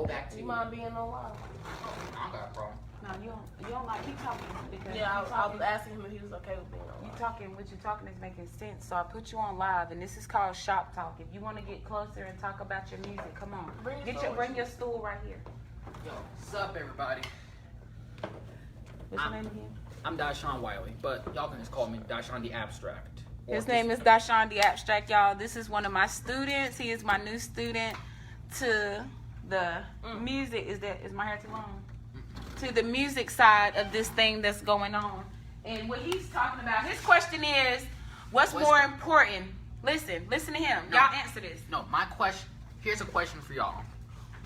go back to. You mind being on live? I don't got a problem. No, you don't like keep talking. Yeah, I was asking him if he was okay with being on live. What you're talking is making sense. So I put you on live, and this is called shop talk. If you want to get closer and talk about your music, come on. Bring your stool right here. Yo, what's up, everybody? What's your name again? I'm Dashawn Wiley, but y'all can just call me Dashawn the Abstract. His name is Dashawn the Abstract, y'all. This is one of my students. He is my new student to the music. Is my hair too long? To the music side of this thing that's going on. And what he's talking about, his question is, what's more important? Listen to him. No. Y'all answer this. No, my question, here's a question for y'all.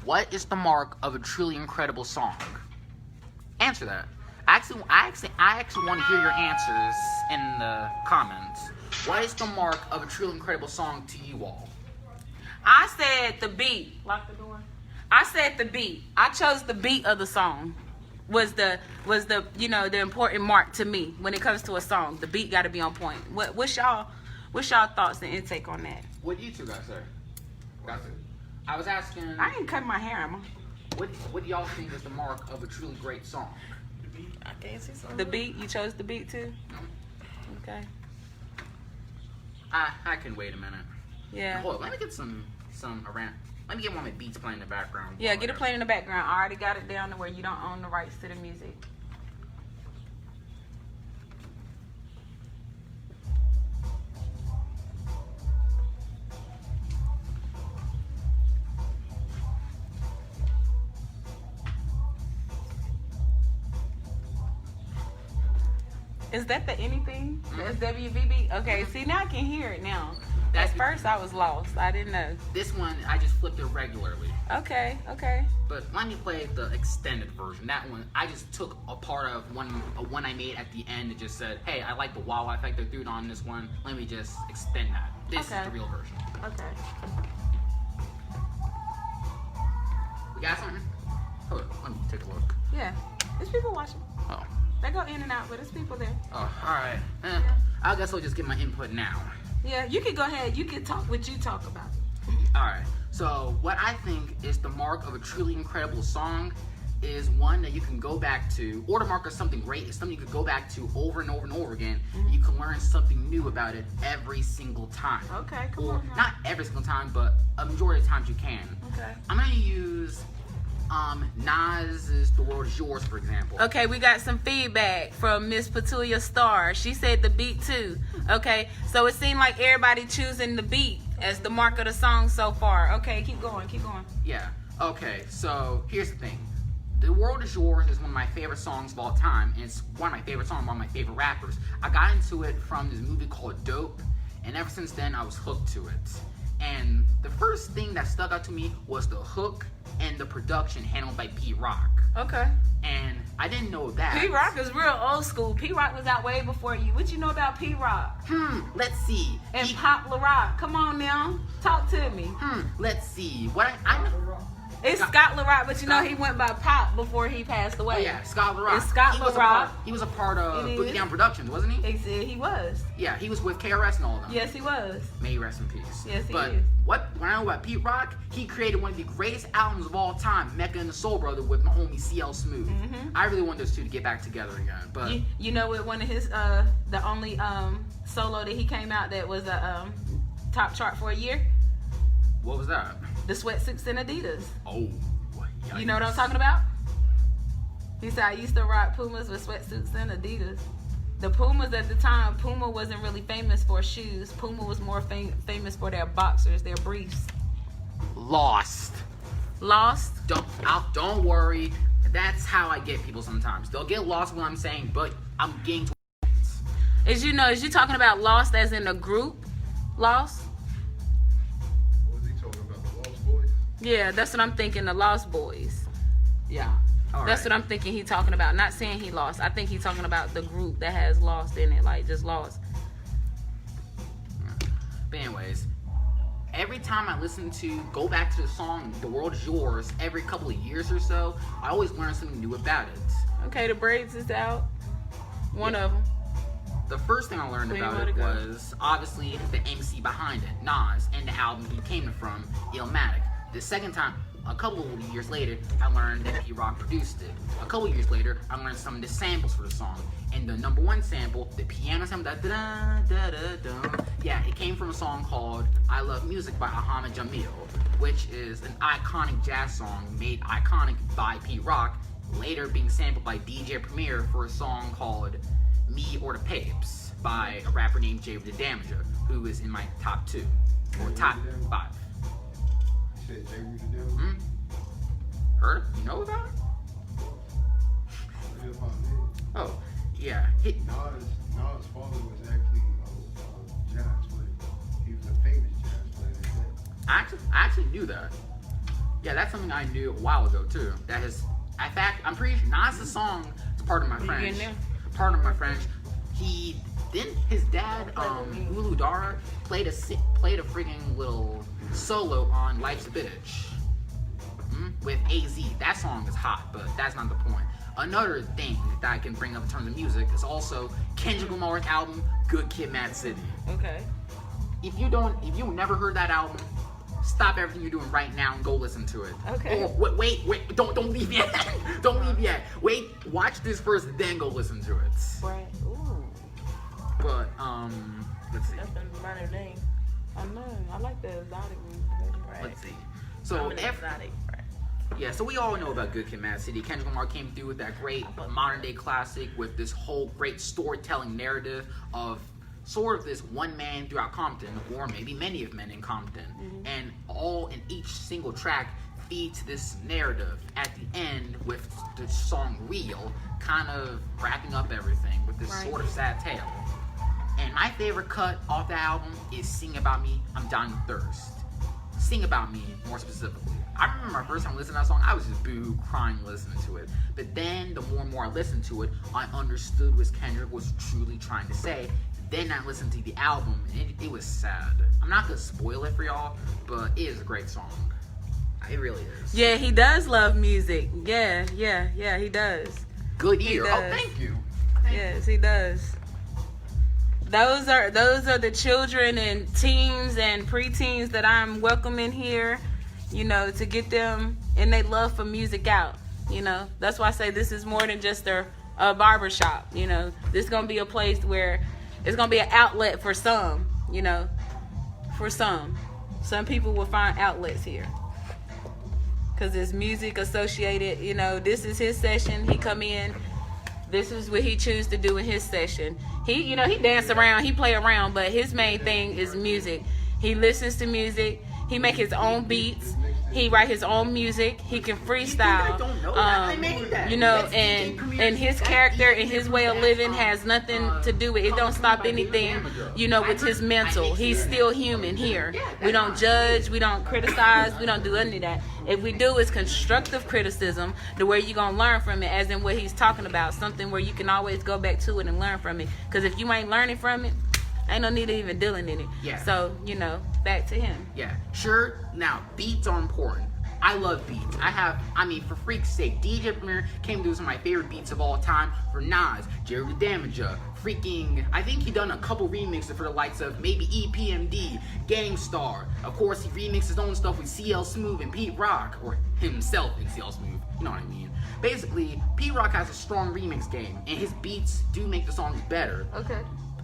What is the mark of a truly incredible song? Answer that. I actually want to hear your answers in the comments. What is the mark of a truly incredible song to you all? I said the beat. Lock the door. I said the beat. I chose the beat of the song. Was the the important mark to me when it comes to a song. The beat got to be on point. What's y'all thoughts and intake on that? What do you two guys say? I was asking. I ain't cut my hair, Emma. What do y'all think is the mark of a truly great song? I can't see something. The beat. You chose the beat too. Okay. I can wait a minute. Yeah. Hold on, let me get some around. Let me get one of my beats playing in the background. Yeah, get it playing in the background. I already got it down to where you don't own the rights to the music. Is that the anything? That's WVB? Okay, see, now I can hear it now. At first, I was lost. I didn't know. This one, I just flipped it regularly. Okay. But let me play the extended version. That one, I just took a part of one I made at the end and just said, hey, I like the wow effect they threw on this one. Let me just extend that. This is the real version. Okay. We got something? Hold on, let me take a look. Yeah. There's people watching. Oh. They go in and out, but there's people there. Oh, alright. I guess I'll just get my input now. Yeah, you can go ahead. You can talk what you talk about. Alright, so what I think is the mark of a truly incredible song is one that you can go back to, or the mark of something great is something you could go back to over and over and over again, and you can learn something new about it every single time. Okay, come or on now. not every single time, but a majority of the times you can. Okay. I'm gonna use Nas's The World Is Yours, for example. Okay, we got some feedback from Miss Petulia Starr. She said the beat too. Okay, so it seemed like everybody choosing the beat as the mark of the song so far. Okay, keep going. Yeah, okay, so here's the thing. The World Is Yours is one of my favorite songs of all time, and it's one of my favorite songs by one of my favorite rappers. I got into it from this movie called Dope, and ever since then I was hooked to it. And the first thing that stuck out to me was the hook and the production handled by P-Rock. Okay. And I didn't know that. P-Rock is real old school. P-Rock was out way before you. What you know about P-Rock? Let's see. And Pop LaRock. Come on now. Talk to me. Let's see. What I know. It's Scott LaRock, but you know he went by Pop before he passed away. Oh yeah, Scott LaRock. It's Scott LaRock. He was a part of Boogie Down Productions, wasn't he? He said he was. Yeah, he was with KRS and all of them. Yes, he was. May he rest in peace. Yes, he but is. When I know about Pete Rock, he created one of the greatest albums of all time, Mecca and the Soul Brother, with my homie CL Smooth. I really want those two to get back together again. But you know what? One of his the only solo that he came out that was a top chart for a year. What was that? The Sweatsuits and Adidas. Oh. Yikes. You know what I'm talking about? He said, I used to rock Pumas with sweatsuits and Adidas. The Pumas at the time, Puma wasn't really famous for shoes. Puma was more famous for their boxers, their briefs. Lost. Don't worry. That's how I get people sometimes. They'll get lost when I'm saying, but I'm getting to Is you talking about lost as in a group? Lost? Yeah, that's what I'm thinking, the Lost Boys. Yeah. That's what I'm thinking he talking about. Not saying he lost. I think he's talking about the group that has lost in it, like just lost. But anyways, every time I go back to the song, The World Is Yours, every couple of years or so, I always learn something new about it. Okay, the braids is out. One of them. The first thing I learned about it was obviously the MC behind it, Nas, and the album he came from, Illmatic. The second time, a couple of years later, I learned that P-Rock produced it. A couple of years later, I learned some of the samples for the song. And the number one sample, the piano sample, yeah, it came from a song called I Love Music by Ahmed Jamil, which is an iconic jazz song made iconic by P-Rock, later being sampled by DJ Premier for a song called Me or the Papes by a rapper named Jay the Damager, who is in my top 2 or top 5. Heard? You know about it? Oh, yeah. Nas' father was actually a jazz player. He was a famous jazz player. I actually knew that. Yeah, that's something I knew a while ago too. That has, in fact, I'm pretty sure Nas' song is part of my French. Part of my French. He didn't. His dad, Ulu Dara, played a freaking little solo on Life's a Bitch with AZ. That song is hot, but that's not the point. Another thing that I can bring up in terms of music is also Kendrick Lamar's album, Good Kid, Mad City. Okay. If you've never heard that album, stop everything you're doing right now and go listen to it. Okay. Or wait, don't leave yet. Don't leave yet. Wait, watch this first, then go listen to it. Right. Ooh. But let's see. That's a minor name. I know. I like the exotic music. Right. Let's see. So I'm an exotic. Right. yeah, so we all know about Good Kid, Mad City. Kendrick Lamar came through with that great modern day classic with this whole great storytelling narrative of sort of this one man throughout Compton, or maybe many of men in Compton, and all in each single track feeds this narrative at the end with the song Real kind of wrapping up everything with this sort of sad tale. And my favorite cut off the album is Sing About Me, I'm Dying of Thirst. Sing About Me, more specifically. I remember my first time listening to that song, I was just boo crying listening to it. But then the more and more I listened to it, I understood what Kendrick was truly trying to say. Then I listened to the album, and it was sad. I'm not gonna spoil it for y'all, but it is a great song. It really is. Yeah, he does love music. Yeah, he does. Good ear. He Oh, does. thank you. Yes, he does. Those are the children and teens and preteens that I'm welcoming here, you know, to get them and they love for music out. You know, that's why I say this is more than just a barber shop. You know, this is gonna be a place where it's gonna be an outlet for some. You know, for some people will find outlets here. Cause it's music associated. You know, this is his session. He come in. This is what he chooses to do in his session. He dance around, he play around, but his main thing is music. He listens to music. He make his own beats. He write his own music. He can freestyle. You know, and his character and his way of living has nothing to do with it. Don't stop anything, you know, with his mental. He's still human here. We don't judge. We don't criticize. We don't do any of that. If we do, it's constructive criticism, the way you're gonna learn from it, as in what he's talking about, something where you can always go back to it and learn from it. Because if you ain't learning from it, ain't no need of even dealing in it. Yeah. So, you know, back to him. Yeah, sure. Now, beats are important. I love beats. For freak's sake, DJ Premier came to some of my favorite beats of all time for Nas, Jerry the Damager, I think he done a couple remixes for the likes of maybe EPMD, Gangstar. Of course, he remixed his own stuff with CL Smooth and Pete Rock, or himself in CL Smooth, you know what I mean. Basically, Pete Rock has a strong remix game, and his beats do make the songs better. Okay.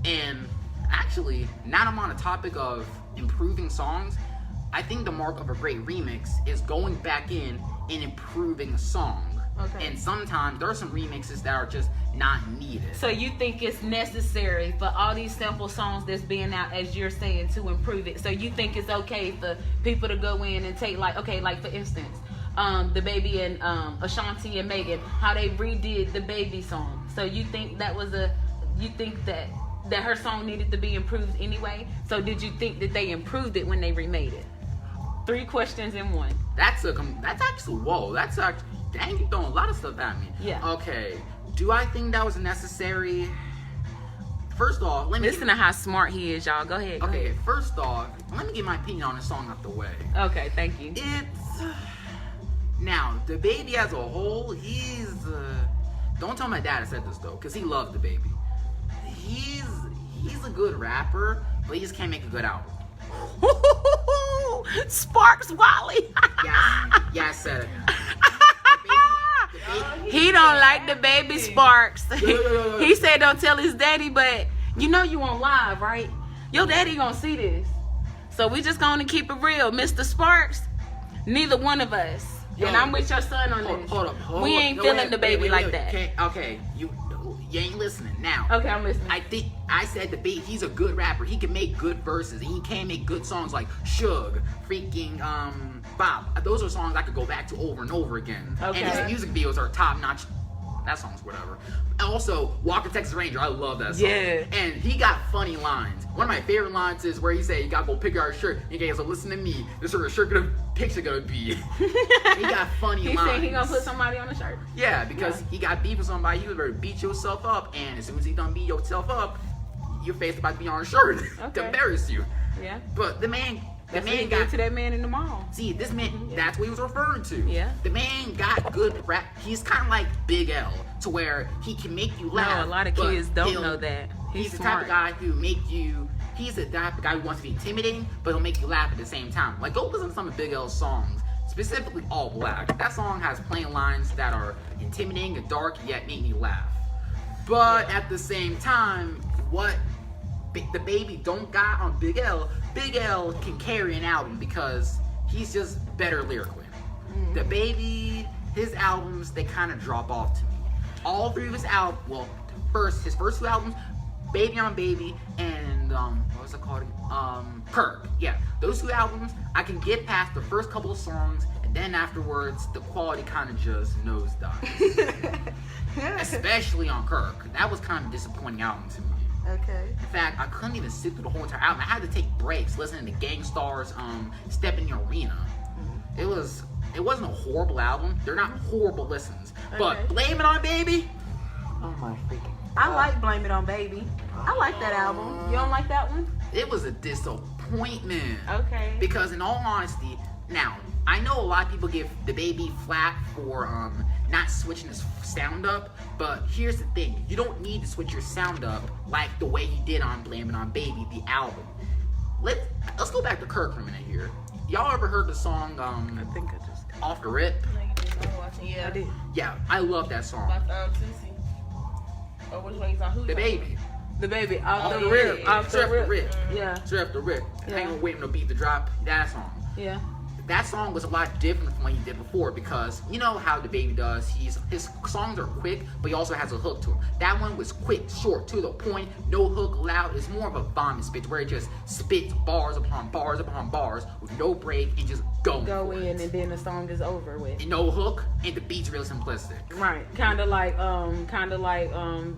And actually, now I'm on the topic of improving songs, I think the mark of a great remix is going back in and improving a song. Okay. And sometimes there are some remixes that are just not needed. So you think it's necessary for all these sample songs that's being out, as you're saying, to improve it? So you think it's okay for people to go in and take, like for instance, the Baby and Ashanti and Megan, how they redid the Baby song. So you think that her song needed to be improved anyway? So did you think that they improved it when they remade it? 3 questions in one. That's actually, whoa, that's actually, dang, you're throwing a lot of stuff at me. Yeah. Okay, do I think that was necessary? First off, listen to how smart he is, y'all. Go ahead. Okay, first off, let me get my opinion on the song out the way. Okay, thank you. Now, the Baby as a whole, he's, don't tell my dad I said this though, because he loves the Baby. He's a good rapper, but he just can't make a good album. Sparks Wally. Yes, sir. He don't like the baby Sparks. Yo. He said don't tell his daddy, but you know you on live, right? Your daddy gonna see this. So we just gonna keep it real. Mr. Sparks, neither one of us. And I'm with your son on this. Hold up. We ain't feeling the baby like that. Okay, you ain't listening now. Okay, I'm listening. I said the baby, he's a good rapper. He can make good verses. And he can make good songs like Suge, freaking Bob. Those are songs I could go back to over and over again. Okay. And his music videos are top notch. That song's whatever. Also, Walker Texas Ranger, I love that song. Yeah. And he got funny lines. One of my favorite lines is where he said, "You gotta go pick out a shirt." You guys, so listen to me. This sort of shirt picture gonna be. He got funny He lines. said he gonna put somebody on the shirt. Yeah, because he got beef with somebody. You better beat yourself up, and as soon as he done beat yourself up, your face about to be on a shirt to Okay. embarrass you. Yeah. But the man That's what he did to that man in the mall. See, this man, that's what he was referring to. Yeah. The man got good rap. He's kind of like Big L, to where he can make you laugh. No, a lot of but kids don't know that. He's the smart. type of guy who he's the type of guy who wants to be intimidating, but he'll make you laugh at the same time. Like, go listen to some of Big L's songs, specifically All Black. That song has plain lines that are intimidating and dark, yet make me laugh. But at the same time, what the baby don't got on Big L can carry an album because he's just better lyrically. The baby, his albums, they kind of drop off to me. All three of his albums, well, his first two albums, Baby on Baby and what was it called? Kirk. Yeah, those two albums, I can get past the first couple of songs, and then afterwards, the quality kind of just nosedives. Especially on Kirk. That was kind of a disappointing album to me. Okay. In fact, I couldn't even sit through the whole entire album. I had to take breaks listening to Gangstar's Step in Your Arena. It wasn't a horrible album. They're not horrible listens. But Okay. Blame It On Baby. Oh my freaking I like Blame It On Baby. I like that album. You don't like that one? It was a disappointment. Okay. Because in all honesty, now I know a lot of people give the baby flack for not switching his sound up, but here's the thing: you don't need to switch your sound up like the way he did on "Blame It On Baby," the album. Let's go back to Kirk for a minute here. Y'all ever heard the song I think I just. "Off the Rip"? No, you didn't. I was watching. Yeah. I did. Yeah, I love that song. Like Tusi. Or which one he's on? Who's The on? baby. The baby off Off the the rip. rip. Off the Straight off the rip. rip. Yeah. Straight off the rip. Yeah. Ain't gonna wait no beat to drop. That song. Yeah. That song was a lot different from what he did before because you know how the baby does. His songs are quick, but he also has a hook to him. That one was quick, short, to the point, no hook allowed. It's more of a vomit spit where it just spits bars upon bars upon bars with no break and just going. Go for in it. and then the song is over with. And no hook, and the beat's real simplistic. Right. Kind of like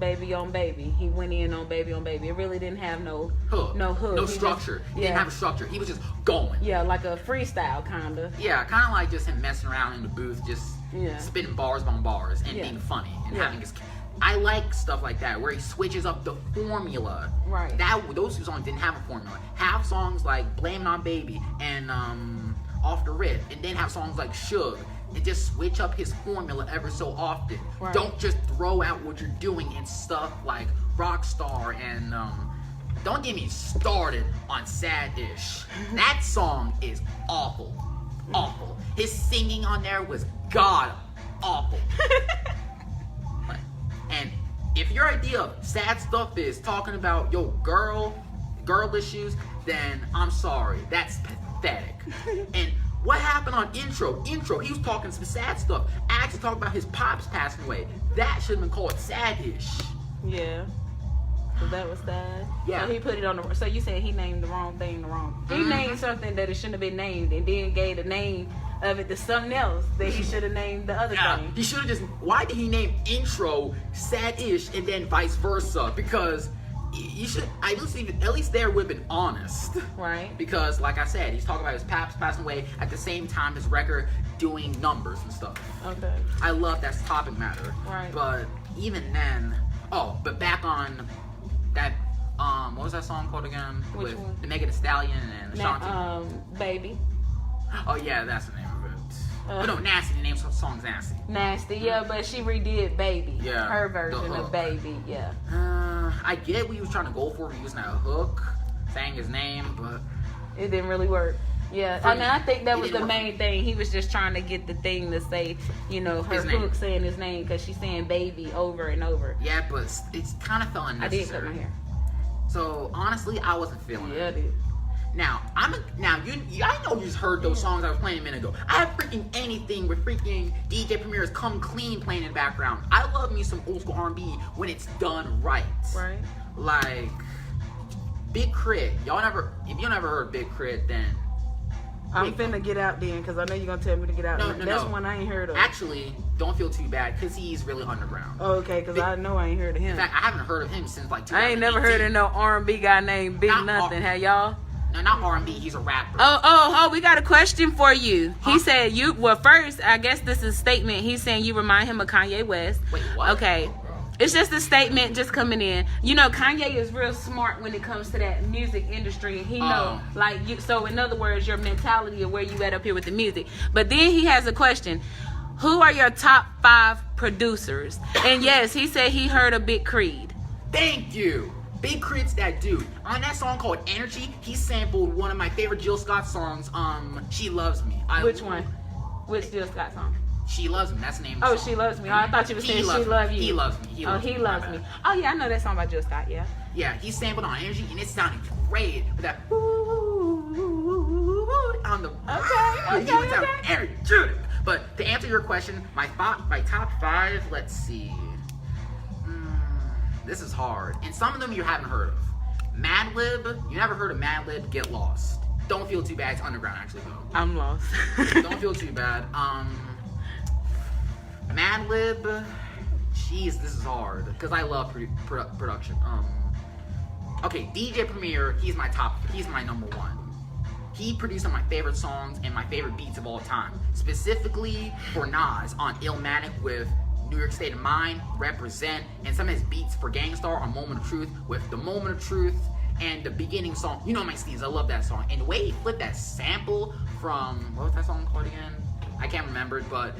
Baby on Baby. He went in on Baby on Baby. It really didn't have no Hook. No hook. No He just- structure. He yeah. didn't have a structure. He was just going. Yeah, like a freestyle kind of. Yeah, kind of like just him messing around in the booth, just Yeah. spitting bars on bars and Yeah. being funny and Yeah. having his. I like stuff like that where he switches up the formula. Right. Those two songs didn't have a formula. Have songs like "Blame It On Baby" and "Off the Rip," and then have songs like "Suge." And just switch up his formula ever so often. Right. Don't just throw out what you're doing and stuff like Rockstar and don't get me started on Sad Ish. That song is awful. Awful. His singing on there was god awful. And if your idea of sad stuff is talking about your girl issues, then I'm sorry. That's pathetic. And what happened on intro? He was talking some sad stuff. Actually talking about his pops passing away. That should have been called Sad-ish. Yeah. So that was sad. Yeah. So he put it on the. So you said he named the wrong thing wrong. He named something that it shouldn't have been named, and then gave the name of it to something else that he should have named the other Yeah, thing. he should have just. Why did he name intro Sad-ish and then vice versa? Because you should. I at least there would have been honest. Right. Because, like I said, he's talking about his paps passing away at the same time his record doing numbers and stuff. Okay. I love that topic matter. Right. But even then, but back on that. What was that song called again? Which With one? the Megan Thee Stallion and Ashanti. Baby. Oh yeah, that's the name of it. Uh, No, Nasty. The name of the song's Nasty. Nasty. Yeah, but she redid Baby. Yeah, Her the version of hook. Baby. Yeah. I get what he was trying to go for using that hook, saying his name, but It didn't really work. Yeah, For I mean, I think that it was didn't the work. main thing. He was just trying to get the thing to say, you know, her His name. hook saying his name because she's saying baby over and over. Yeah, but it's kind of felt I unnecessary. did cut my hair. So honestly, I wasn't feeling Yeah, I it. did. Now I know you just heard those songs I was playing a minute ago. I have freaking anything with freaking DJ Premier's "Come Clean" playing in the background. I love me some old school R&B when it's done right. Right. Like Big Crit. If you never heard Big Crit, then I'm wait, finna get out then, because I know you're gonna tell me to get out. No, That's no. one I ain't heard of. actually don't feel too bad because he's really underground. Oh, okay, because I know I ain't heard of him. In fact, I haven't heard of him since like 2018. I ain't never heard of no R&B guy named Big Not Nothing. R- Have y'all? No, not R&B. He's a rapper. Oh, we got a question for you. Huh? He said first, I guess this is a statement. He's saying you remind him of Kanye West. Wait, what? Okay. It's just a statement just coming in. You know, Kanye is real smart when it comes to that music industry. He know, like, you. So in other words, your mentality of where you at up here with the music. But then he has a question. Who are your top 5 producers? And yes, he said he heard of Big Creed. Thank you. Big Crit's that dude. On that song called Energy, he sampled one of my favorite Jill Scott songs, She Loves Me. Which one? Which Jill Scott song? She Loves Me. That's the name of the Oh, song. She Loves Me. Oh, I thought you were saying She Love You. He loves me. He loves me. Oh, yeah, I know that song by Jill Scott, yeah. Yeah, he sampled on Energy, and it sounded great with that on the. He was energetic. But to answer your question, my top 5. Let's see. This is hard, and some of them you haven't heard of. Madlib. You never heard of Madlib? Get Lost. Don't feel too bad. It's underground, actually, though. I'm lost. Don't feel too bad. Madlib. Jeez, this is hard because I love production. Okay, DJ Premier. He's my number 1. He produced some of my favorite songs and my favorite beats of all time. Specifically for Nas on Illmatic with New York State of Mind, Represent, and some of his beats for Gangstar on Moment of Truth with The Moment of Truth and the beginning song. You know my Steves, I love that song. And the way he flipped that sample from, what was that song called again? I can't remember it, but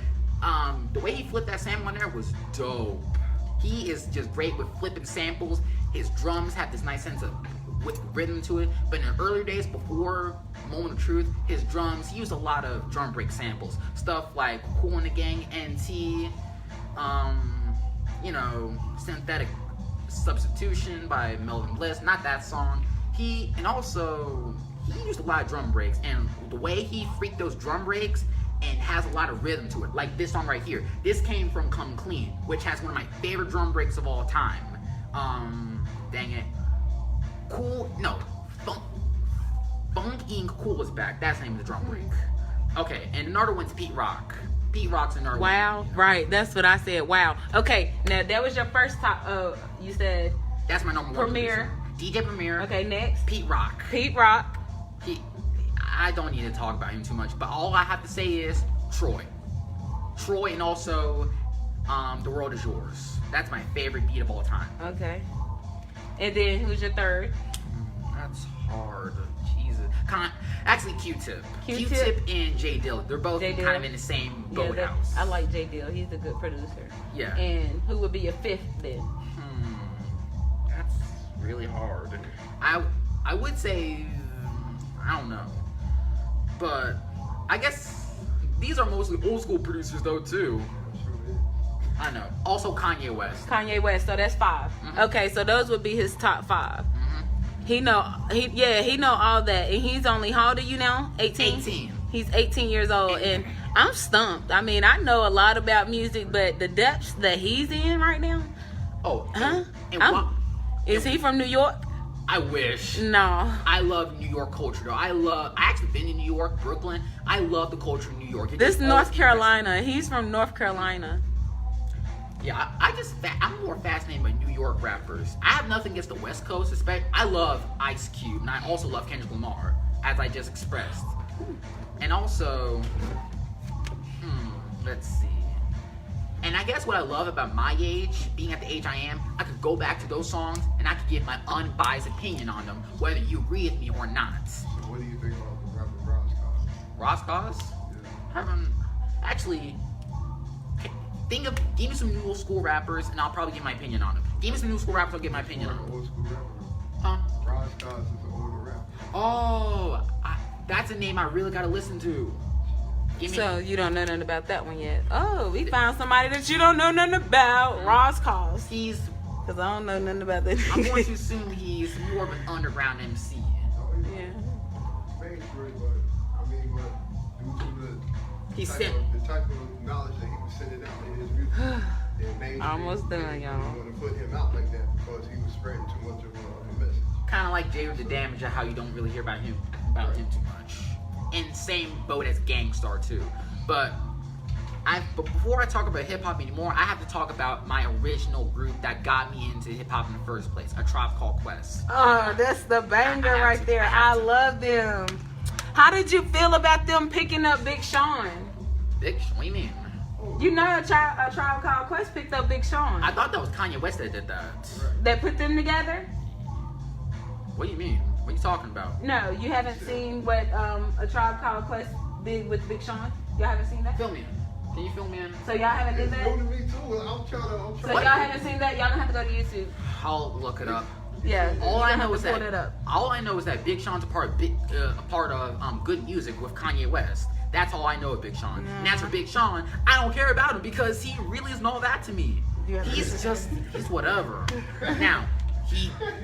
the way he flipped that sample on there was dope. He is just great with flipping samples. His drums have this nice sense of with rhythm to it, but in the earlier days before Moment of Truth, his drums, he used a lot of drum break samples. Stuff like Cool in the Gang, NT, Synthetic Substitution by Melvin Bliss, not that song. He used a lot of drum breaks, and the way he freaked those drum breaks and has a lot of rhythm to it, like this song right here. This came from Come Clean, which has one of my favorite drum breaks of all time. Dang it. Funk Inc. Cool is back. That's the name of the drum break. Okay, and another one's Pete Rock. Pete Rock's another one. Wow, right. That's what I said. Wow. Okay, now that was your first top. You said That's my number 1 Premier. producer. DJ Premier. Okay, next. Pete Rock. Pete Rock. I don't need to talk about him too much, but all I have to say is Troy, and also The World Is Yours. That's my favorite beat of all time. Okay. And then who's your third? That's hard. Jesus. Actually, Q-Tip. Q-Tip? Q-Tip and J Dilla. They're both J. kind Dilla? of in the same Yeah, boathouse. I like J. Dill. He's a good producer. Yeah. And who would be your 5th then? That's really hard. I would say, I don't know. But I guess these are mostly old school producers though too. I know. Also Kanye West. Kanye West. So that's 5. Okay, so those would be his top 5. He know all that, and he's only, how old are you now? 18. 18. He's 18 years old, and I'm stumped. I mean, I know a lot about music, but the depths that he's in right now. Oh, Huh? and Is he from New York? I wish. No. I love New York culture though. I actually been in New York, Brooklyn. I love the culture in New York. This North Carolina. He's from North Carolina. Yeah, I'm more fascinated by New York rappers. I have nothing against the West Coast, I love Ice Cube, and I also love Kendrick Lamar, as I just expressed. And also, let's see. And I guess what I love about my age, being at the age I am, I could go back to those songs and I could give my unbiased opinion on them, whether you agree with me or not. So what do you think about the rapper Roscoe? Roscoe's? Yeah. Actually, give me some new school rappers and I'll probably give my opinion on them. Give me some new school rappers, I'll give my opinion on them. Old school rapper. Huh? Roscoe is an older rapper. Oh, That's a name I really gotta listen to. So you don't know nothing about that one yet. Oh, we found somebody that you don't know nothing about. Ross Calls. He's. Because I don't know nothing about that. I'm going to assume he's more of an underground MC. Yeah. Mainstream, but I mean, due to He the sent. the type of knowledge that he was sending out in his music, and mainstream, Almost done, they y'all. didn't want to put him out like that because he was spreading too much of a message. Kind of like Jay with the Damage, how you don't really hear about him too much. And same boat as Gangstar too. But before I talk about hip hop anymore, I have to talk about my original group that got me into hip hop in the first place, A Tribe Called Quest. Oh, that's the banger right there. I love them. How did you feel about them picking up Big Sean? Big, what do you mean? You know a Tribe Called Quest picked up Big Sean. I thought that was Kanye West that did that. That put them together? What do you mean? What are you talking about? No, you haven't seen what A Tribe Called Quest did with Big Sean? Y'all haven't seen that? Fill me in. Can you fill me in? So y'all haven't did It's that? new to me too. I'm trying So to. y'all haven't seen that? Y'all don't have to go to YouTube. I'll look it up. Yeah. All you I don't know have is to pull that it up. all I know is that Big Sean's a part of Good Music with Kanye West. That's all I know of Big Sean. And that's for Big Sean. I don't care about him because he really isn't all that to me. Yeah. He's whatever. Now,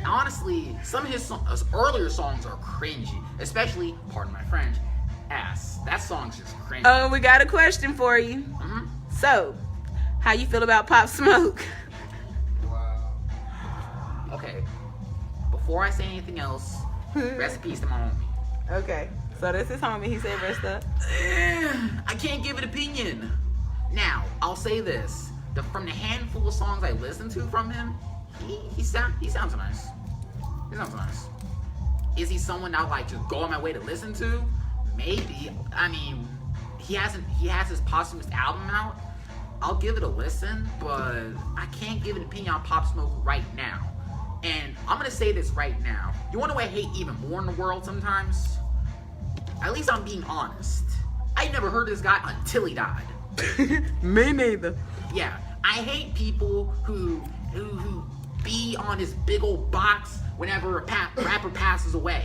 honestly, some of his earlier songs are cringy, especially, pardon my French, Ass. That song's just cringy. Oh, we got a question for you. Mhm. So, how you feel about Pop Smoke? Wow. Okay, before I say anything else, rest in peace to my homie. Okay. So this is homie. He said rest up. I can't give an opinion. Now, I'll say this. From the handful of songs I listened to from him, he sounds nice. He sounds nice. Is he someone I like just go on my way to listen to? Maybe. I mean, he has his posthumous album out. I'll give it a listen, but I can't give an opinion on Pop Smoke right now. And I'm gonna say this right now. You wanna know what I hate even more in the world sometimes? At least I'm being honest. I never heard of this guy until he died. Me neither. Yeah, I hate people who be on this big old box whenever a rapper passes away.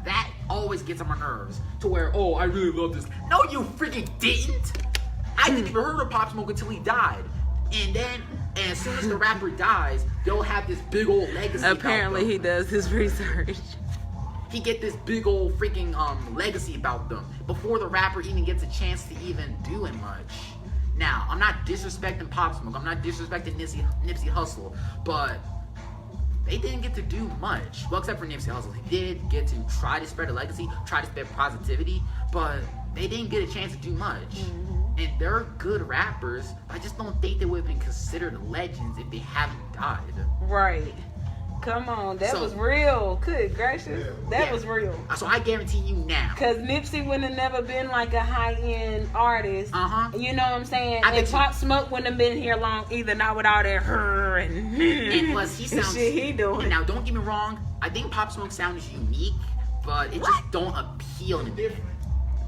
That always gets on my nerves. To where, oh, I really love this. No, you freaking didn't. I didn't even heard of Pop Smoke until he died. And as soon as the rapper dies, they'll have this big old legacy. Apparently, he does his research. He get this big old freaking legacy about them before the rapper even gets a chance to even do it much. Now, I'm not disrespecting Pop Smoke. I'm not disrespecting Nipsey Hussle, but they didn't get to do much. Well, except for Nipsey Hussle. He did get to try to spread a legacy, try to spread positivity, but they didn't get a chance to do much. Mm-hmm. And they're good rappers, but I just don't think they would have been considered legends if they haven't died. Right. Come on, that So- was real. Good gracious, that Yeah. was real. So I guarantee you now. Cause Nipsey wouldn't have never been like a high-end artist. You know what I'm saying? I And think Pop Smoke wouldn't have been here long either. Not with all that her And plus, he sounds. shit he doing. Now, don't get me wrong. I think Pop Smoke sounds unique, but it just don't appeal to me.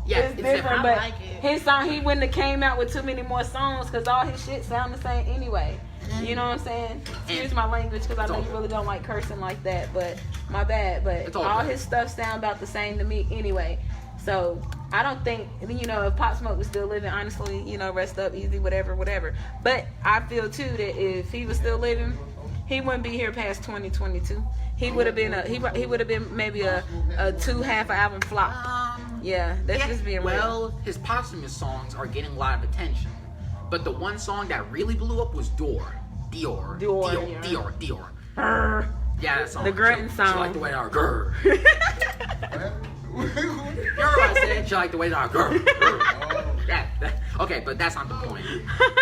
Yeah, It's different, but like it. his song, he wouldn't have came out with too many more songs because all his shit sound the same anyway. You know what I'm saying? Excuse my language because I know you really don't like cursing like that, but my bad. But It's all all good. his stuff sound about the same to me anyway. So I don't think, you know, if Pop Smoke was still living, honestly, you know, rest up, easy, whatever. But I feel too that if he was still living, he wouldn't be here past 2022. He would have been he would have been maybe a 2 half album flop. Yeah, that's just being real. Well, his posthumous songs are getting a lot of attention, but the one song that really blew up was Dior. Dior. Yeah, that song. The grunting She song. like the way that I grr. You heard what I said? She like the way that I grr. That. Okay, but that's not the point.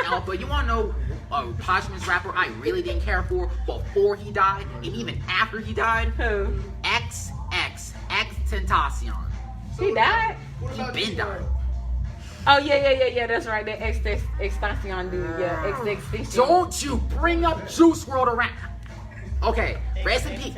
Now, but you want to know a posthumous rapper I really didn't care for before he died, and even after he died? Who? Tentacion. He died? He been died. Oh yeah. That's right. That Extension dude. Yeah, Extension. Don't you bring up Juice WRLD around. Okay, rest in peace.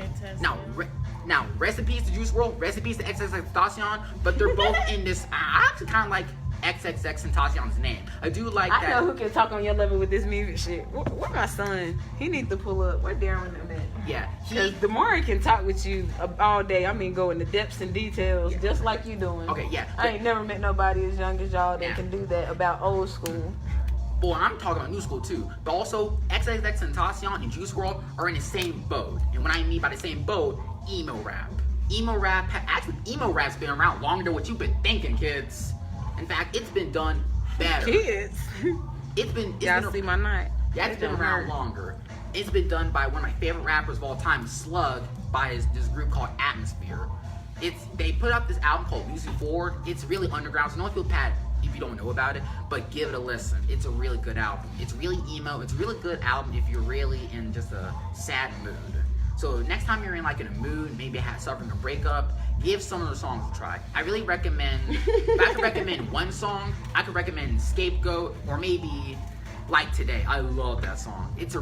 Now, rest in peace to Juice WRLD. Rest in peace to XXXTentacion. But they're both in this. I actually kind of like XXXTentacion's name. I do like that. I know who can talk on your level with this music shit. Where my son? He needs to pull up. Where Darren and them at? Yeah. Because Damari can talk with you all day. I mean, go into depths and details, just like you doing. Okay, yeah. I ain't never met nobody as young as y'all that Yeah. can do that about old school. Well, I'm talking about new school too, but also XXX Tentacion and Juice WRLD are in the same boat. And what I mean by the same boat, emo rap. Emo rap's been around longer than what you've been thinking, kids. In fact, it's been done better. Kids. Y'all see my night. Yeah, it's been around longer. It's been done by one of my favorite rappers of all time, Slug, by this group called Atmosphere. They put up this album called Lucy Ford. It's really underground, so don't feel bad if you don't know about it, but give it a listen. It's a really good album. It's really emo. It's a really good album if you're really in just a sad mood. So next time you're in like in a mood, maybe suffering a breakup, give some of the songs a try. I really recommend, if I could recommend one song, I could recommend Scapegoat or maybe Like Today. I love that song. It's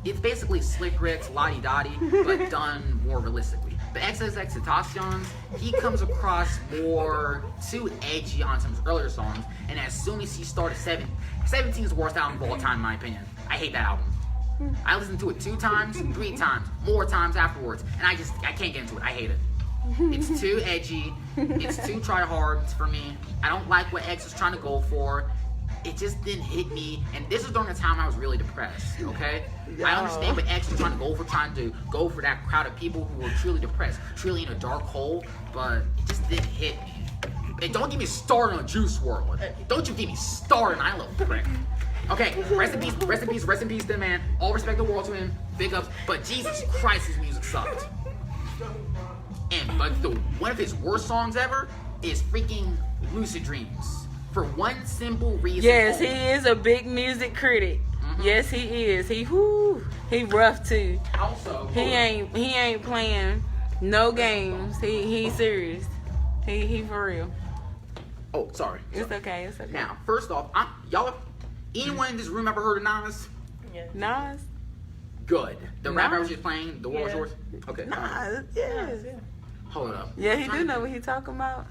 it's basically Slick Rick's Lottie Dottie, but done more realistically. But XXX Tentacion, he comes across more too edgy on some earlier songs, and as soon as he started 17 is the worst album of all time in my opinion. I hate that album. I listened to it 2 times, 3 times, more times afterwards, and I can't get into it. I hate it. It's too edgy. It's too try hard for me. I don't like what X is trying to go for. It just didn't hit me, and this is during a time I was really depressed, okay? I understand what X is trying to go for that crowd of people who were truly depressed, truly in a dark hole, but it just didn't hit me. And don't get me started on Juice WRLD. Don't you get me started on I Love Prick. Okay, rest in peace, then, man. All respect the world to him, big ups, but Jesus Christ, his music sucked. But one of his worst songs ever is freaking Lucid Dreams. For one simple reason. Yes, he is a big music critic. Mm-hmm. Yes, he is. He rough too. Also, he ain't playing no games. He serious. He for real. Oh, sorry. It's okay. Now, first off, anyone in this room ever heard of Nas? Yeah. Nas? Good. The rapper I was just playing, The War is Yours? Okay. Nas, yes. Hold up. Yeah, he do know what he talking about.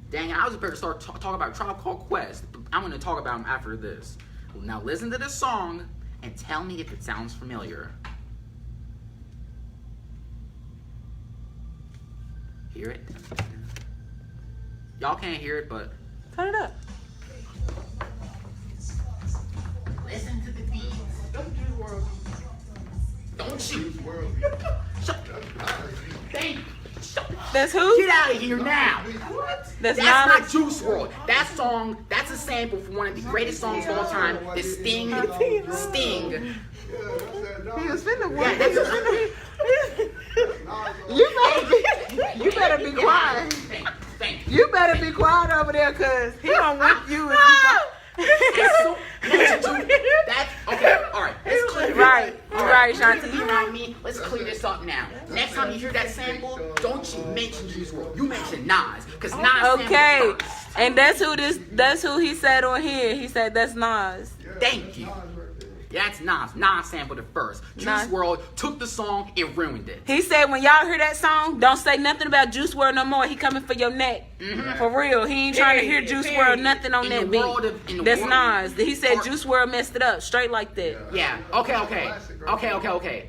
Dang, I was prepared to start talking about Tribe Called Quest. But I'm going to talk about him after this. Now listen to this song and tell me if it sounds familiar. Hear it? Y'all can't hear it, but turn it up. Listen to the beats. Don't you? Shut up. Thank you. That's who? Get out of here now. What? That's not Juice WRLD. That song, that's a sample from one of the greatest songs of all time, the Sting. He was finna work. You better be quiet. Thank You better be quiet over there, cause he don't want you. That's okay. All right. Let's clear right, Shanti. You know what I mean? Let's clear this up now. Next time you hear that sample, don't you mention Juice WRLD. You mention Nas, cause Nas. Okay, and that's who he said on here. He said that's Nas. Thank you. Yeah, that's Nas. Nas sampled it first. Juice WRLD took the song and ruined it. He said when y'all hear that song, don't say nothing about Juice WRLD no more. He coming for your neck. Mm-hmm. For real. He ain't trying to hear Juice WRLD nothing on that beat. That's Nas. He said Juice WRLD messed it up. Straight like that. Yeah. Okay.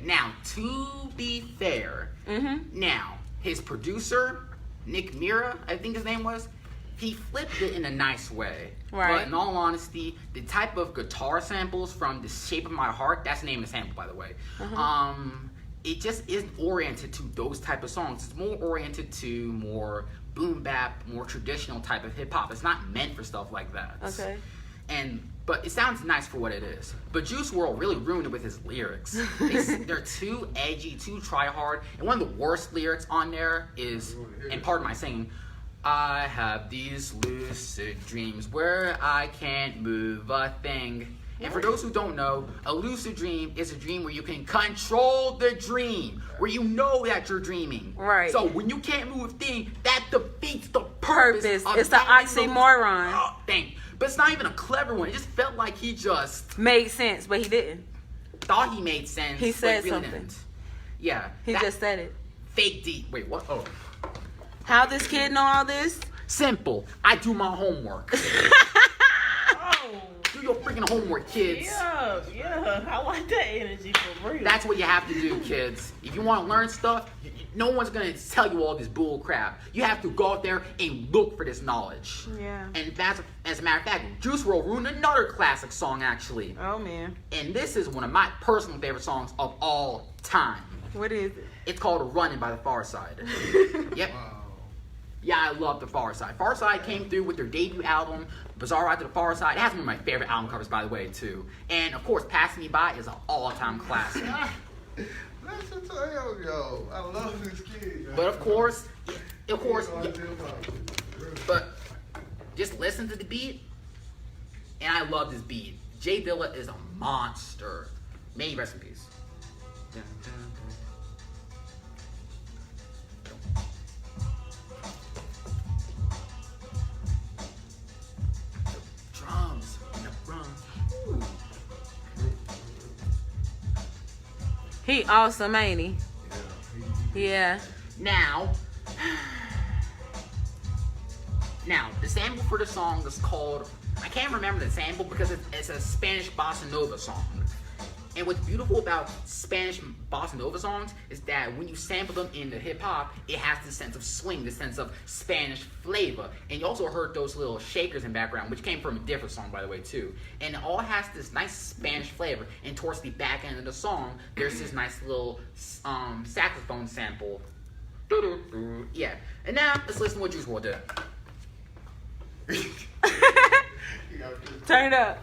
Now, to be fair, now, his producer, Nick Mira, I think his name was, he flipped it in a nice way. Right. But in all honesty, the type of guitar samples from The Shape of My Heart, that's the name of the sample, by the way, it just isn't oriented to those type of songs. It's more oriented to more boom bap, more traditional type of hip hop. It's not meant for stuff like that. Okay. But it sounds nice for what it is. But Juice WRLD really ruined it with his lyrics. They're too edgy, too try hard. And one of the worst lyrics on there is, and pardon my singing, I have these lucid dreams where I can't move a thing. And for those who don't know, a lucid dream is a dream where you can control the dream, where you know that you're dreaming. Right. So when you can't move a thing, that defeats the purpose. It's an oxymoron. Oh, dang. But it's not even a clever one. It just felt like he just made sense, but he didn't. Thought he made sense. He said really something. Didn't. Yeah. He just said it. Fake deep. Wait, what? Oh. How this kid know all this? Simple. I do my homework. Do your freaking homework, kids. Yeah, I like that energy for real. That's what you have to do, kids. If you want to learn stuff, no one's going to tell you all this bull crap. You have to go out there and look for this knowledge. Yeah. And that's, as a matter of fact, Juice WRLD ruined another classic song, actually. Oh, man. And this is one of my personal favorite songs of all time. What is it? It's called Running by the Far Side. Yep. Wow. Yeah, I love the Far Side. Far Side came through with their debut album, Bizarre Ride to the Far Side. It has one of my favorite album covers, by the way, too. And, of course, Passing Me By is an all-time classic. Listen to him, yo. I love this kid. But, of course, but just listen to the beat, and I love this beat. Jay Dilla is a monster. May he rest in peace. Drums and the drums. Ooh. He awesome, ain't he? Yeah. Now, the sample for the song is called, I can't remember the sample because it's a Spanish bossa nova song. And what's beautiful about Spanish bossa nova songs is that when you sample them into hip hop, it has this sense of swing, this sense of Spanish flavor. And you also heard those little shakers in the background, which came from a different song, by the way, too. And it all has this nice Spanish flavor. And towards the back end of the song, there's this nice little saxophone sample. Yeah. And now, let's listen to what Juice WRLD did. Turn it up.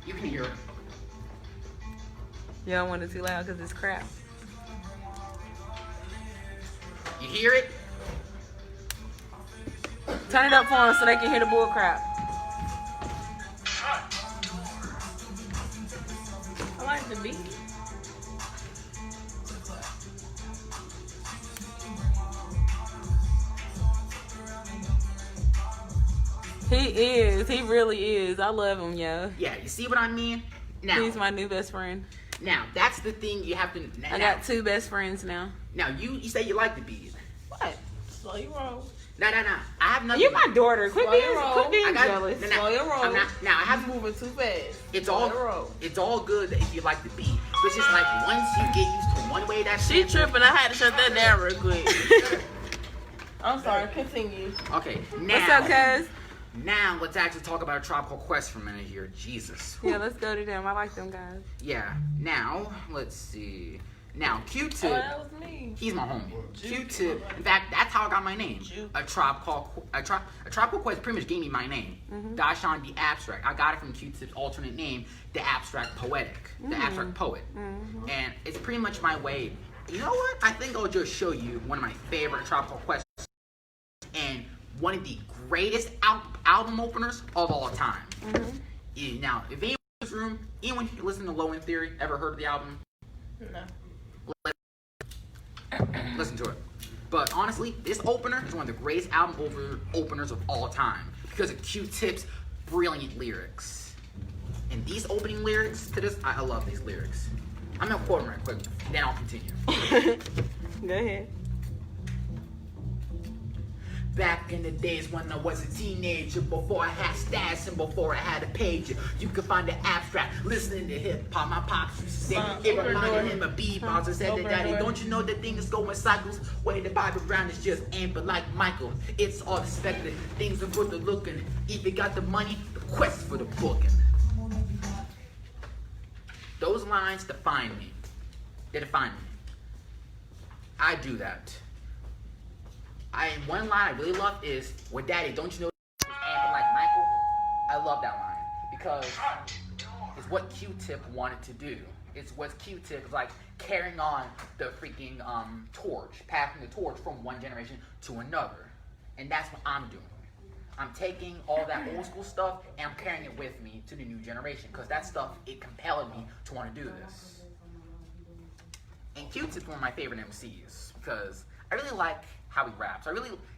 You can hear it. You don't want it too loud because it's crap. You hear it? Turn it up for them so they can hear the bull crap. I like the beat. He is. He really is. I love him, yo. Yeah, you see what I mean? Now, He's my new best friend. now that's the thing you have to. I got 2 best friends now. Now you say you like the beat. What? Slow your roll. No. I have nothing. You my daughter. Quit Slow being, your roll. quit being I got- jealous. no, Slow your roll. I'm not. Now I have. Moving too fast. It's Slow your all. roll. It's all good if you like the beat. But it's just like once you get used to one way that She shit. tripping. I had to shut that down real quick. I'm sorry. Continue. Okay. What's up, Now. cuz? Now let's actually talk about a Tribe Called Quest for a minute here. Jesus. Yeah, let's go to them. I like them guys. Yeah. Now let's see. Now Q-Tip. Oh, that was me. He's my homie. Q-Tip. In fact, that's how I got my name. A Tribe Called Quest pretty much gave me my name. Dashawn the Abstract. I got it from Q-Tip's alternate name, the Abstract Poetic, the Abstract Poet. And it's pretty much my way. You know what? I think I'll just show you one of my favorite Tribe Called Quest and one of the greatest album openers of all time. Now, if anyone in this room, anyone listen to Low End Theory, ever heard of the album? No. Listen to it. But honestly, this opener is one of the greatest album openers of all time because of Q-Tip's brilliant lyrics. And these opening lyrics to this, I love these lyrics. I'm gonna quote them right quick, then I'll continue. Go ahead. Back in the days when I was a teenager, before I had stats and before I had a pager, you could find the abstract, listening to hip hop. My pops used to say, it reminded him of beatbox. I said to daddy, don't you know that things go in cycles? Way the Bobby Brown is just amber like Michael. It's all expected, things are good to looking. If you got the money, the quest for the booking. Those lines define me. They define me. I do that. One line I really love is, "With Daddy, don't you know amber like Michael?" I love that line because it's what Q-Tip wanted to do. It's what Q-Tip is like, carrying on the freaking torch, passing the torch from one generation to another, and that's what I'm doing. I'm taking all that old school stuff and I'm carrying it with me to the new generation because that stuff, it compelled me to want to do this. And Q-Tip's one of my favorite MCs because I really like how he raps.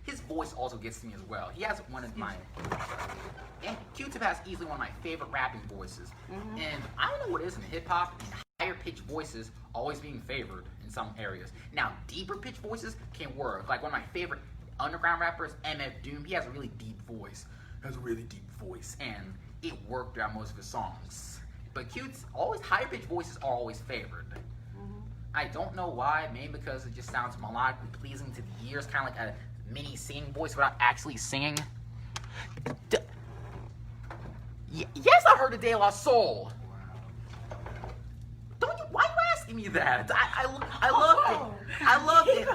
His voice also gets to me as well. He has one of my, and Q-Tip has easily one of my favorite rapping voices. And I don't know what it is in hip hop, higher pitched voices always being favored in some areas. Now, deeper pitched voices can work. Like one of my favorite underground rappers, MF Doom, he has a really deep voice. And it worked throughout most of his songs. But Cute's high-pitched voices are always favored. I don't know why. Maybe because it just sounds melodically pleasing to the ears, kind of like a mini singing voice without actually singing. Yes, I heard of De La Soul. Don't you? Why are you asking me that? I love it.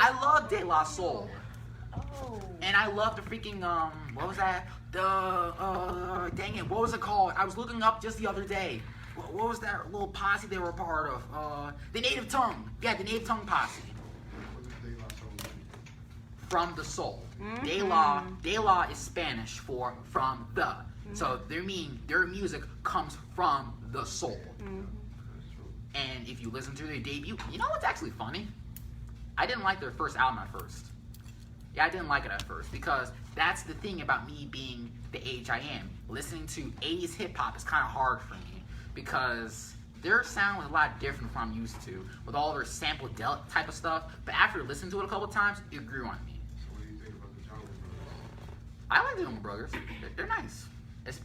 I love De La Soul. Oh. And I love the freaking what was that? Dang it, what was it called? I was looking up just the other day. What was that little posse they were a part of? The Native Tongue. Yeah, the Native Tongue posse. From the soul. De la is Spanish for from the. So their music comes from the soul. And if you listen to their debut, you know what's actually funny? I didn't like their first album at first. Yeah, I didn't like it at first because that's the thing about me being the age I am. Listening to 80s hip hop is kind of hard for me because their sound was a lot different from what I'm used to with all their sample type of stuff. But after listening to it a couple times, it grew on me. So what do you think about the Jungle Brothers? I like the Jungle Brothers. They're nice.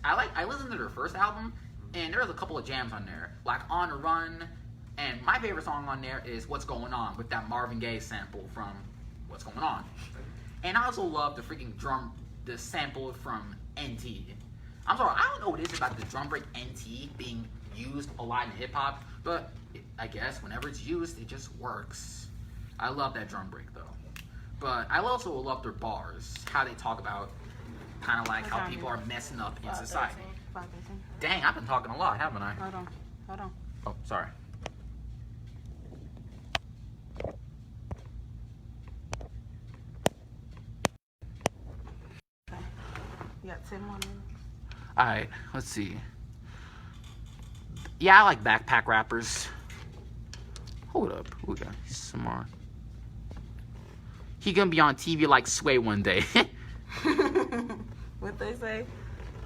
I listened to their first album, and there's a couple of jams on there, like On the Run, and my favorite song on there is What's Going On with that Marvin Gaye sample from What's Going On. And I also love the sample from NT. I'm sorry, I don't know what it is about the drum break NT being used a lot in hip hop, but I guess whenever it's used, it just works. I love that drum break though. But I also love their bars, how they talk about kind of like how people are messing up in society. Dang, I've been talking a lot, haven't I? Hold on. Oh, sorry. You got 10 more minutes. Alright, let's see. Yeah, I like backpack rappers. Hold up, who we got some more? He gonna be on TV like Sway one day. What they say?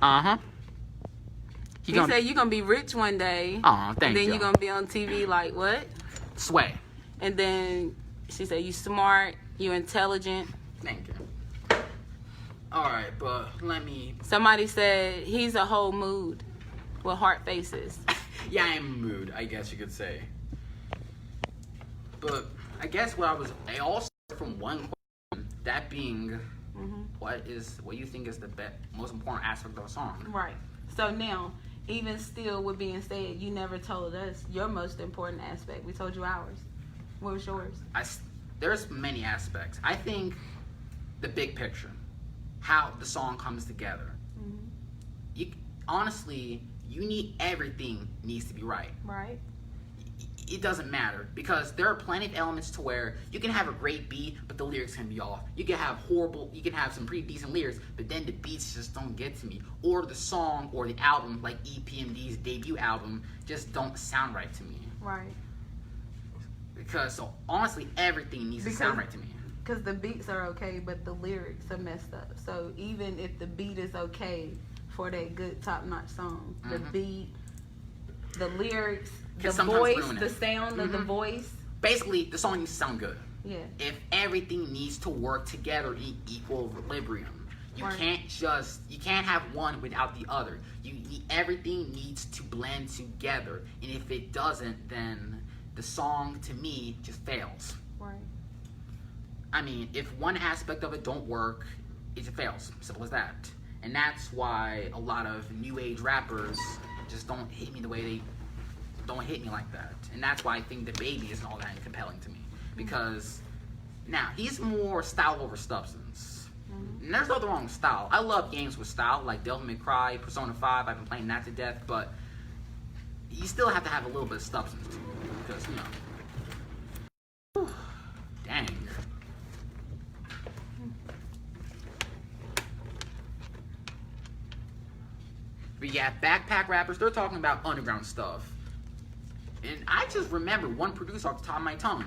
Uh-huh. He said you're gonna be rich one day. Aw, thank and then you. you're gonna be on TV like what? Sway. And then she said you smart, you intelligent. Thank you. Alright, but let me... Somebody said he's a whole mood with heart faces. Yeah, I'm in a mood, I guess you could say. But I guess I all started from one question, that being... What you think is the most important aspect of a song? Right. So now, even still with being said, you never told us your most important aspect. We told you ours. What was yours? There's many aspects. I think the big picture, how the song comes together. Honestly, everything needs to be right. Right. It doesn't matter because there are plenty of elements to where you can have a great beat, but the lyrics can be off. You can have some pretty decent lyrics, but then the beats just don't get to me. Or the song or the album, like EPMD's debut album, just don't sound right to me. Right. Because honestly, everything needs to sound right to me. Because the beats are okay, but the lyrics are messed up. So even if the beat is okay for that good top-notch song, the beat, the lyrics, the voice, the sound of the voice. Basically, the song needs to sound good. Yeah. If everything needs to work together in equal equilibrium, you can't have one without the other. Everything needs to blend together, and if it doesn't, then the song to me just fails. Right. I mean, if one aspect of it don't work, it just fails. Simple as that. And that's why a lot of new age rappers just don't hit me the way they don't hit me like that. And that's why I think the Baby isn't all that compelling to me. Because now he's more style over substance. And there's nothing wrong with style. I love games with style, like Devil May Cry, Persona 5. I've been playing that to death, but you still have to have a little bit of substance to it. Because, dang. But yeah, backpack rappers, they're talking about underground stuff. And I just remember one producer off the top of my tongue.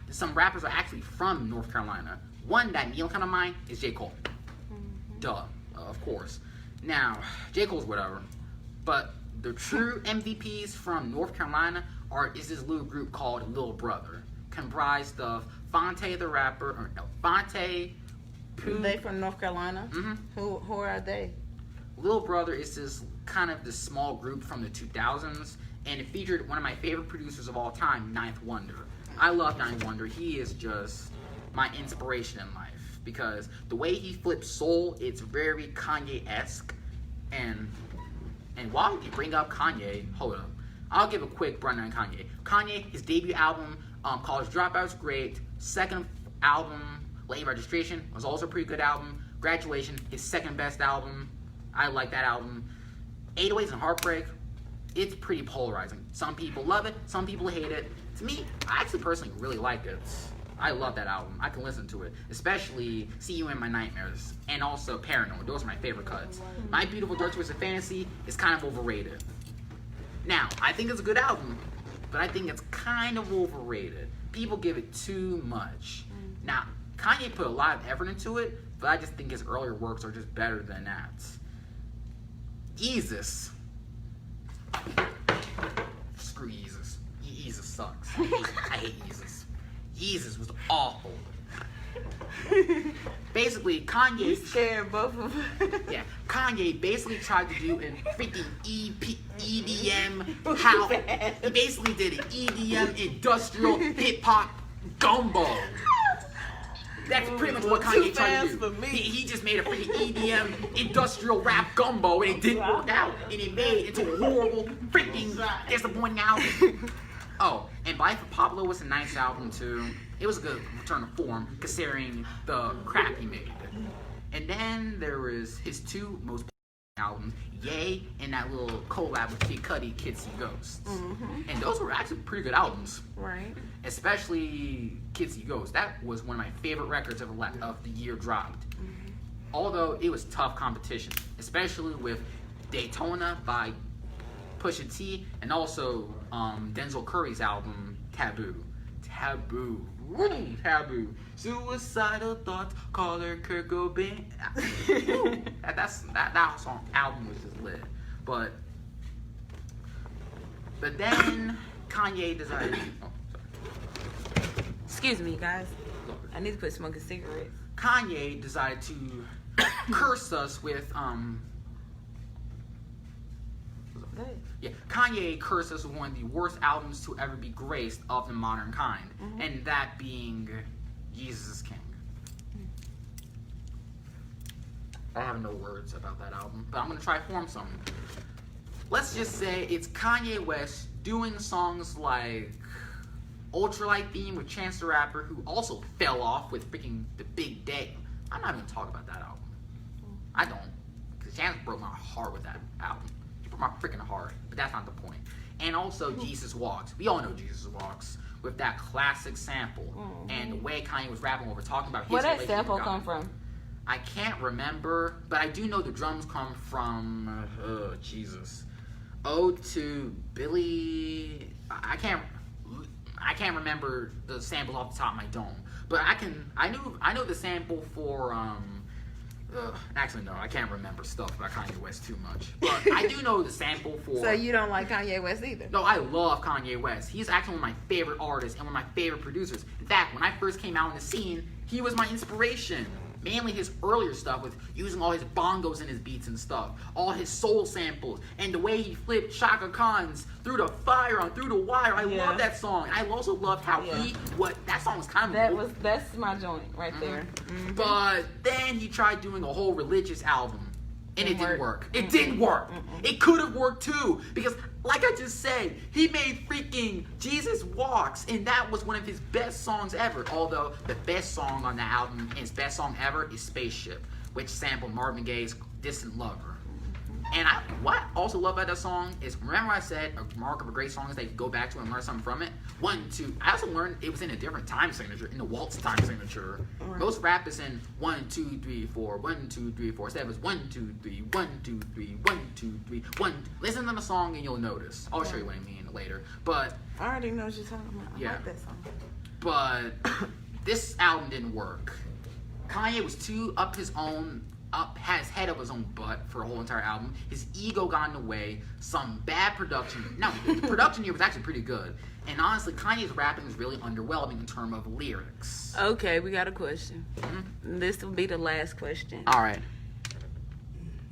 Some rappers are actually from North Carolina. One that Neil kind of mind is J. Cole. Duh, of course. Now, J. Cole's whatever. But the true MVPs from North Carolina is this little group called Lil Brother. Comprised of Fonte the rapper, Fonte, They from North Carolina? Who are they? Little Brother is this kind of this small group from the 2000s, and it featured one of my favorite producers of all time, Ninth Wonder. I love Ninth Wonder. He is just my inspiration in life because the way he flips soul, it's very Kanye-esque. And while you bring up Kanye, hold up. I'll give a quick rundown on Kanye. Kanye, his debut album, College Dropout's great. Second album, Late Registration, was also a pretty good album. Graduation, his second best album. I like that album. 808s and Heartbreak, it's pretty polarizing. Some people love it, some people hate it. To me, I actually personally really like it. I love that album. I can listen to it, especially See You in My Nightmares and also Paranoid. Those are my favorite cuts. My Beautiful Dark Twisted Fantasy is kind of overrated. Now, I think it's a good album, but I think it's kind of overrated. People give it too much. Now, Kanye put a lot of effort into it, but I just think his earlier works are just better than that. Yeezus. Screw Yeezus. Yeezus sucks. I hate Yeezus. Yeezus was awful. Basically, Kanye... You scared both of us. Yeah, Kanye basically tried to do a freaking EDM how he basically did an EDM industrial hip hop gumbo. That's pretty much what Kanye tried to do. He just made a freaking EDM industrial rap gumbo and it didn't work out. And it made it into a horrible freaking disappointing album. Oh, and Life of Pablo was a nice album too. It was a good return to form considering the crap he made. And then there was his two most albums, Yay and that little collab with Kid Cudi, Kids See Ghosts. And those were actually pretty good albums. Right. Especially Kids See Ghosts. That was one of my favorite records of the year dropped. Although it was tough competition, especially with Daytona by Pusha T and also Denzel Curry's album Taboo. Taboo. Suicidal thoughts, call her Kurt Cobain. that song album was just lit. But then Kanye decided. Oh, sorry. Excuse me, guys. I need to quit smoking cigarettes. Kanye decided to curse us with Kanye cursed us with one of the worst albums to ever be graced of the modern kind, and that being Jesus is King. I have no words about that album, but I'm gonna try to form some. Let's just say it's Kanye West doing songs like Ultralight Beam with Chance the Rapper, who also fell off with freaking The Big Day. I'm not even talking about that album. I don't, because Chance broke my heart with that album. My freaking heart, but that's not the point. And also Jesus Walks. We all know Jesus Walks with that classic sample and the way Kanye was rapping when we're talking about his Where that sample come from? I can't remember, but I do know the drums come from Jesus. Ode to Billy. I can't remember the samples off the top of my dome, but I know the sample for actually, no, I can't remember stuff about Kanye West too much. But I do know the sample for... So you don't like Kanye West either? No, I love Kanye West. He's actually one of my favorite artists and one of my favorite producers. In fact, when I first came out in the scene, he was my inspiration. Mainly his earlier stuff with using all his bongos in his beats and stuff. All his soul samples. And the way he flipped Shaka Khan's Through the Fire on Through the Wire. I love that song. I also loved how that song was kind of... That's my joint right there. But then he tried doing a whole religious album. And it didn't work. It didn't work. It could have worked too. Because, like I just said, he made freaking Jesus Walks. And that was one of his best songs ever. Although, the best song on the album, and his best song ever, is Spaceship. Which sampled Marvin Gaye's Distant Lover. And what I also love about that song is, remember I said a mark of a great song is that you go back to and learn something from it? 1, 2. I also learned it was in a different time signature, in the waltz time signature. Right. Most rap is in 1, 2, 3, 4, 1, 2, 3, 4. Instead it was 1, 2, 3, 1, 2, 3, 1, 2, 3, 1. Listen to the song and you'll notice. I'll show you what I mean later. But I already know what you're talking about. I like that song. But this album didn't work. Kanye was too had his head up his own butt for a whole entire album. His ego got in the way. Some bad production. No, the production here was actually pretty good. And honestly, Kanye's rapping is really underwhelming in terms of lyrics. Okay, we got a question. This will be the last question. All right.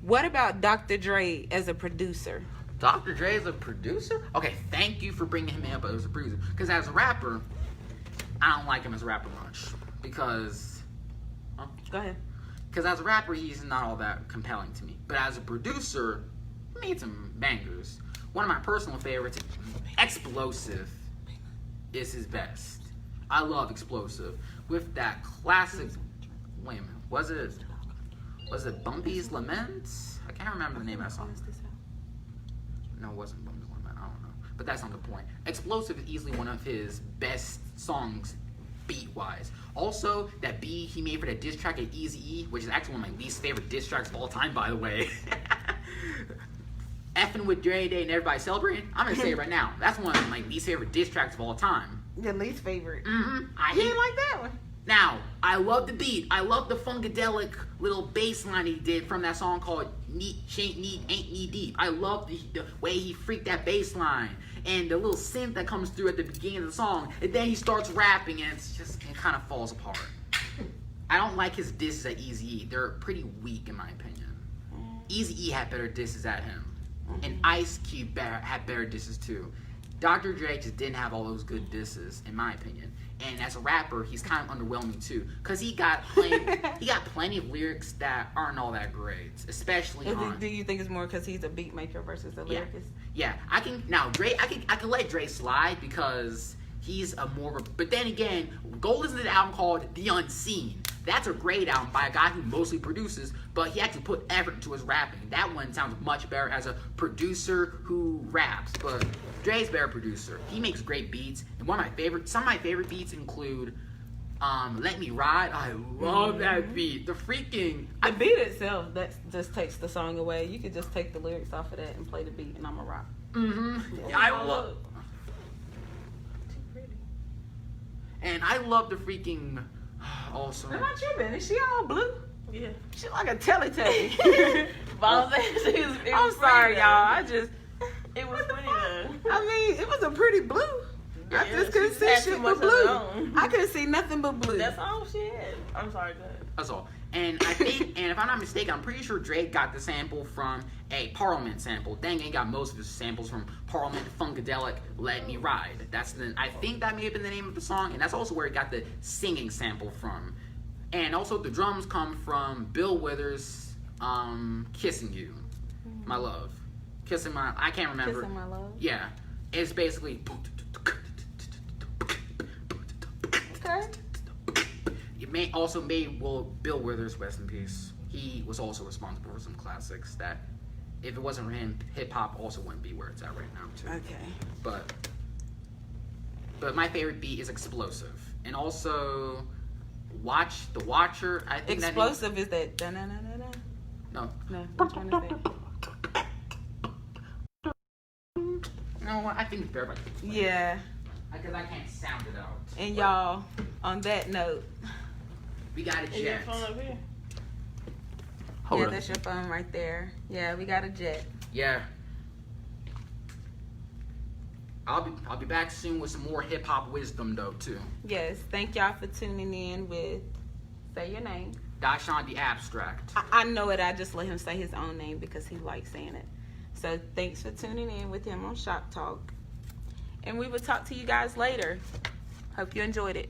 What about Dr. Dre as a producer? Dr. Dre is a producer? Okay, thank you for bringing him up as a producer. Because as a rapper, I don't like him as a rapper much. Because... Go ahead. Because as a rapper, he's not all that compelling to me. But as a producer, he made some bangers. One of my personal favorites, Explosive, is his best. I love Explosive. With that classic... Wait a minute. Was it Bumpy's Laments? I can't remember the name of that song. No, it wasn't Bumpy's Lament. I don't know. But that's not the point. Explosive is easily one of his best songs beat-wise. Also, that beat he made for that diss track at Eazy-E, which is actually one of my least favorite diss tracks of all time, by the way. Effing with Dre Day and everybody celebrating. I'm gonna say it right now. That's one of my least favorite diss tracks of all time. Your least favorite. I You hate didn't like that one. Now, I love the beat. I love the funkadelic little bass line he did from that song called Ain't Knee Deep. I love the way he freaked that bass line and the little synth that comes through at the beginning of the song. And then he starts rapping and it kind of falls apart. I don't like his disses at Eazy-E. They're pretty weak in my opinion. Eazy-E had better disses at him. And Ice Cube had better disses too. Dr. Dre just didn't have all those good disses, in my opinion. And as a rapper, he's kind of underwhelming too, cause he got plenty of lyrics that aren't all that great, especially on. Do you think it's more because he's a beat maker versus a lyricist? Yeah, I can let Dre slide because he's a more. But then again, Gold is an album called The Unseen. That's a great album by a guy who mostly produces, but he actually put effort into his rapping. That one sounds much better as a producer who raps, but Dre's a better producer. He makes great beats, and some of my favorite beats include Let Me Ride. I love that beat. The beat itself, that just takes the song away. You could just take the lyrics off of that and play the beat, and I'm a rock. I love. And I love the freaking. Also. Am I tripping? Is she all blue? Yeah. She like a Teletubby. I'm sorry, y'all. It was funny though. I mean, it was a pretty blue. I Yeah, just couldn't she see had shit too but much of blue. her own. I couldn't see nothing but blue. That's all she had. I'm sorry, go ahead. That's all. And I think, and if I'm not mistaken, I'm pretty sure Drake got the sample from a Parliament sample. Dang, ain't got most of his samples from Parliament, Funkadelic, Let Me Ride. I think that may have been the name of the song, and that's also where he got the singing sample from. And also the drums come from Bill Withers' Kissing You, My Love. I can't remember. Kissing My Love? Yeah. It's basically... Okay. It also made Bill Withers, rest in peace. He was also responsible for some classics that, if it wasn't for him, hip hop also wouldn't be where it's at right now too. Okay. But my favorite beat is Explosive, and also The Watcher. I think Explosive is that. Da-na-na-na-na. No. No. Which one is that? No, I think it's better. Yeah. Because I can't sound it out. And y'all, on that note, we got a Is your jet. phone up here? Hold yeah, up. that's your phone right there. Yeah, we got a jet. Yeah. I'll be back soon with some more hip hop wisdom though too. Yes, thank y'all for tuning in with, say your name. Dashawn the Abstract. I know it, I just let him say his own name because he likes saying it. So thanks for tuning in with him on Shop Talk. And we will talk to you guys later. Hope you enjoyed it.